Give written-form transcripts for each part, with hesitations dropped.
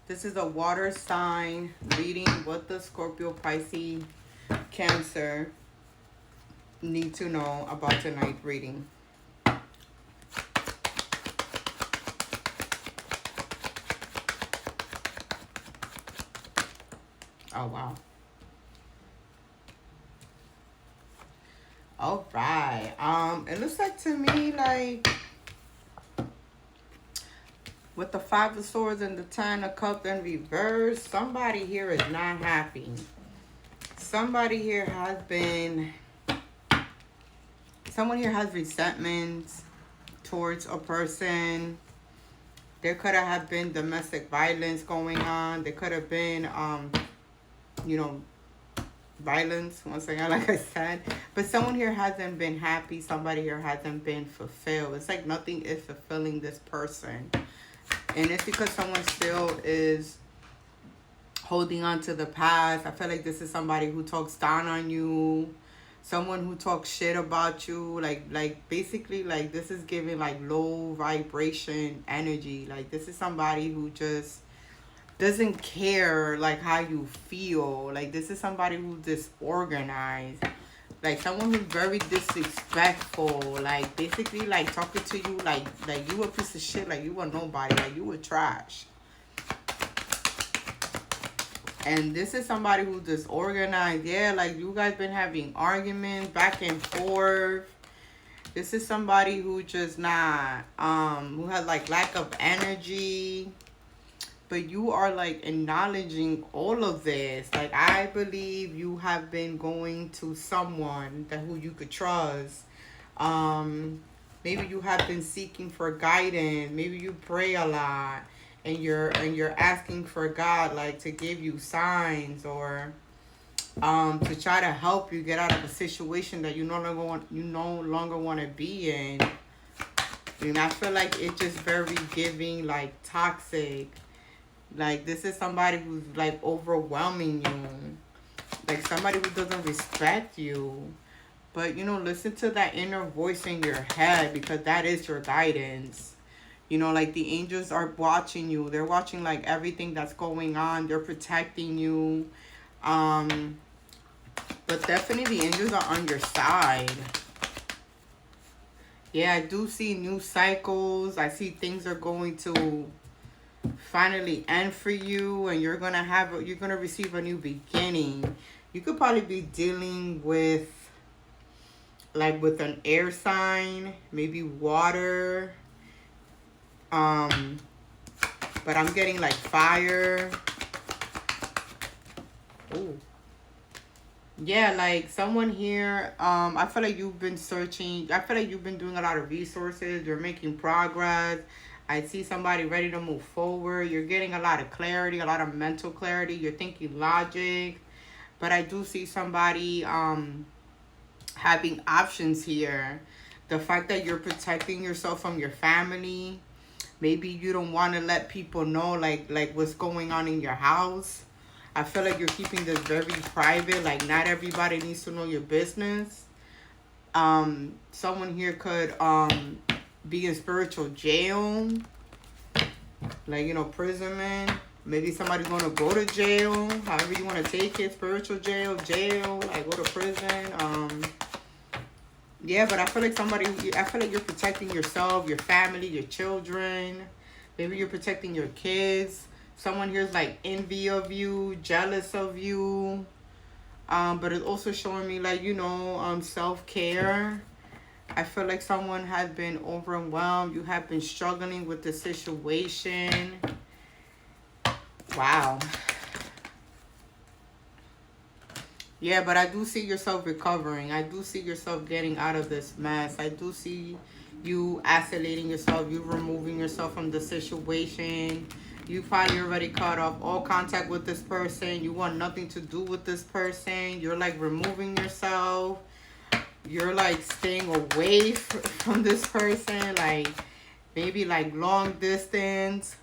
This is a water sign reading what the Scorpio, Pisces, Cancer need to know about tonight's reading. Oh, wow. All right. It looks like to me like with the Five of Swords and the Ten of Cups in reverse, somebody here is not happy. Somebody here has been, someone here has resentments towards a person. There could have been domestic violence going on. There could have been, violence, once again, like I said. But someone here hasn't been happy. Somebody here hasn't been fulfilled. It's like nothing is fulfilling this person. And it's because someone still is holding on to the past. I feel like this is somebody who talks down on you. Someone who talks shit about you. Like basically, like, this is giving, like, low vibration energy. Like, this is somebody who just doesn't care, like, how you feel. Like, this is somebody who's disorganized. Like, someone who's very disrespectful. Like, basically, like, talking to you like you a piece of shit. Like, you a nobody. Like, you a trash. And this is somebody who's disorganized. Yeah, like, you guys been having arguments back and forth. This is somebody who just not, who has, like, lack of energy. But you are, like, acknowledging all of this. Like, I believe you have been going to someone that who you could trust. Maybe you have been seeking for guidance. Maybe you pray a lot, and you're asking for God, like, to give you signs, or to try to help you get out of a situation that you no longer want to be in. And I feel like it's just very giving, like, toxic. Like, this is somebody who's, like, overwhelming you. Like, somebody who doesn't respect you. But, listen to that inner voice in your head, because that is your guidance. Like, the angels are watching you. They're watching, like, everything that's going on. They're protecting you. But definitely the angels are on your side. Yeah, I do see new cycles. I see things are going to finally end for you, and you're gonna receive a new beginning. You could probably be dealing with, like, with an air sign, maybe water, but I'm getting, like, fire. Ooh. Yeah, like, someone here, I feel like you've been searching. I feel like you've been doing a lot of resources. You're making progress. I see somebody ready to move forward. You're getting a lot of clarity, a lot of mental clarity. You're thinking logic. But I do see somebody having options here. The fact that you're protecting yourself from your family. Maybe you don't want to let people know, like what's going on in your house. I feel like you're keeping this very private. Like, not everybody needs to know your business. Someone here could be in spiritual jail, like, imprisonment. Maybe somebody's going to go to jail, however you want to take it. Spiritual jail, like, go to prison. Yeah, but I feel like you're protecting yourself, your family, your children. Maybe you're protecting your kids. Someone here's, like, envy of you, jealous of you. But it's also showing me, like, self-care. I feel like someone has been overwhelmed. You have been struggling with the situation. Wow. Yeah, but I do see yourself recovering. I do see yourself getting out of this mess. I do see you isolating yourself. You removing yourself from the situation. You probably already cut off all contact with this person. You want nothing to do with this person. You're, like, removing yourself. You're, like, staying away from this person. Like, maybe, like, long distance.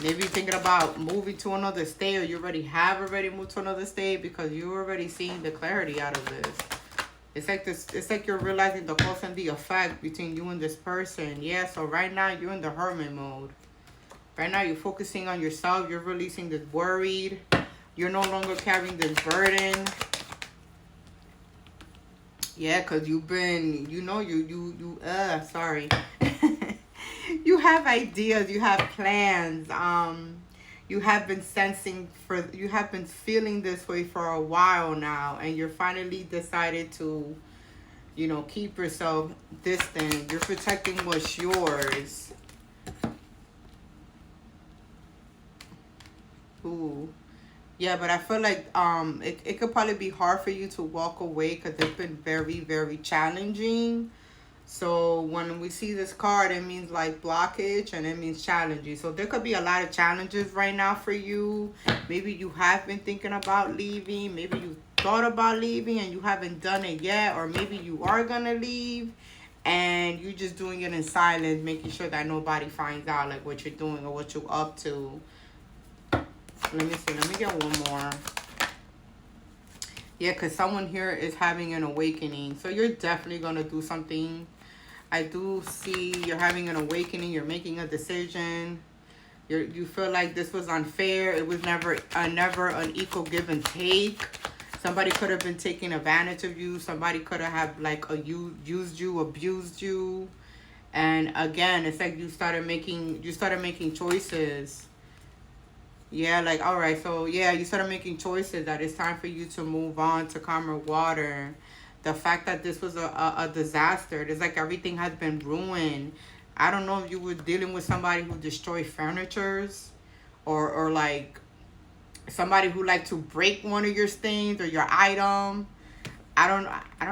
Maybe thinking about moving to another state, or you already moved to another state, because you're already seeing the clarity out of this. It's like you're realizing the cause and the effect between you and this person. Yeah, so right now you're in the hermit mode. Right now, you're focusing on yourself. You're releasing this worried. You're no longer carrying this burden. Yeah, because you've been, sorry. You have ideas. You have plans. You have been you have been feeling this way for a while now. And you're finally decided to, keep yourself distant. You're protecting what's yours. Ooh. Yeah, but I feel like it could probably be hard for you to walk away because it's been very, very challenging. So when we see this card, it means like blockage and it means challenging. So there could be a lot of challenges right now for you. Maybe you have been thinking about leaving. Maybe you thought about leaving and you haven't done it yet. Or maybe you are going to leave and you're just doing it in silence, making sure that nobody finds out like what you're doing or what you're up to. Let me see. Let me get one more. Yeah, because someone here is having an awakening. So you're definitely going to do something. I do see you're having an awakening. You're making a decision. You feel like this was unfair. It was never an equal give and take. Somebody could have been taking advantage of you. Somebody could have used you, abused you. And again, it's like you started making choices. Yeah, like, all right, so, yeah, you started making choices that it's time for you to move on to calmer water. The fact that this was a disaster, it's like everything has been ruined. I don't know if you were dealing with somebody who destroyed furnitures or like, somebody who like to break one of your things or your item. I don't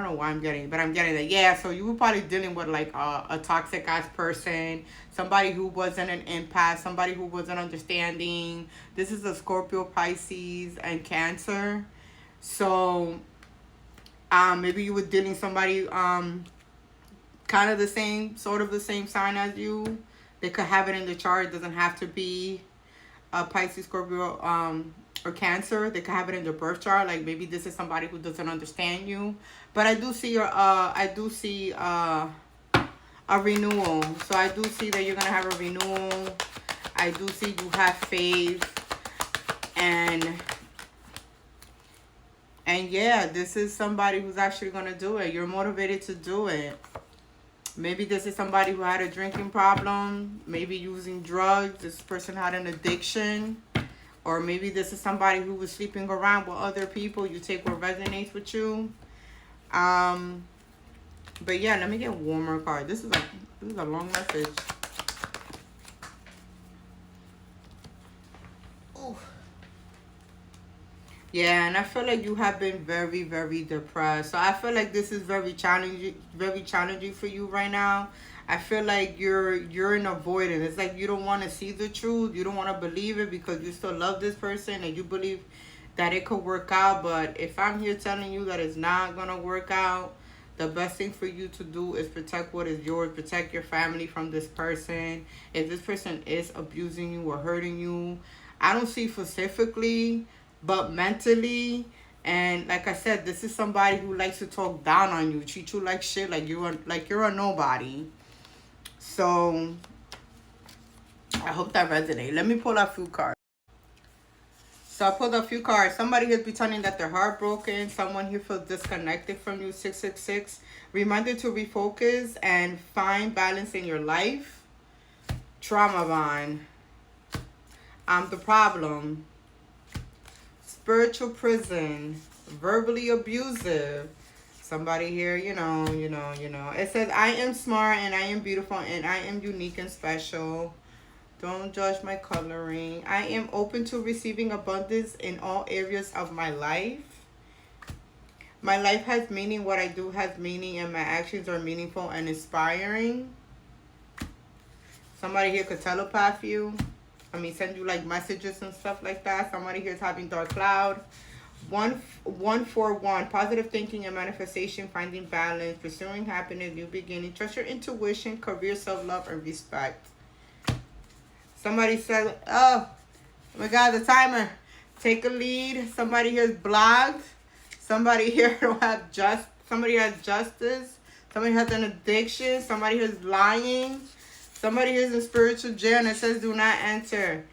know why I'm getting it, but I'm getting that. Yeah, so you were probably dealing with like a toxic ass person, somebody who wasn't an empath, somebody who wasn't understanding. This is a Scorpio, Pisces, and Cancer. So maybe you were dealing somebody kind of the same sign as you. They could have it in the chart. It doesn't have to be a Pisces, Scorpio, or Cancer. They could have it in their birth chart. Like maybe this is somebody who doesn't understand you. But I do see a renewal. So I do see that you're gonna have a renewal. I do see you have faith, and yeah, this is somebody who's actually gonna do it. You're motivated to do it. Maybe this is somebody who had a drinking problem, maybe using drugs. This person had an addiction. Or maybe this is somebody who was sleeping around with other people. You take what resonates with you. But yeah, let me get one more card. This is a long message. Ooh. Yeah, and I feel like you have been very, very depressed. So I feel like this is very challenging for you right now. I feel like you're in avoidance. It's like you don't want to see the truth. You don't want to believe it because you still love this person and you believe that it could work out. But if I'm here telling you that it's not going to work out, the best thing for you to do is protect what is yours. Protect your family from this person. If this person is abusing you or hurting you, I don't see specifically, but mentally. And like I said, this is somebody who likes to talk down on you, treat you like shit, like you're a nobody. So I hope that resonates. Let me pull a few cards. So I pulled a few cards. Somebody here pretending that they're heartbroken. Someone here feels disconnected from you. 666. Reminder to refocus and find balance in your life. Trauma bond. The problem. Spiritual prison. Verbally abusive. Somebody here, you know. It says, I am smart and I am beautiful and I am unique and special. Don't judge my coloring. I am open to receiving abundance in all areas of my life. My life has meaning. What I do has meaning and my actions are meaningful and inspiring. Somebody here could telepath you. Send you like messages and stuff like that. Somebody here is having dark cloud. 141. Positive thinking and manifestation, finding balance, pursuing happiness, new beginning, trust your intuition, career, self-love, and respect. Somebody said, oh my God, the timer. Take a lead. Somebody here is blocked. Somebody here don't have somebody has justice. Somebody has an addiction. Somebody here is lying. Somebody is in spiritual jail and it says do not enter.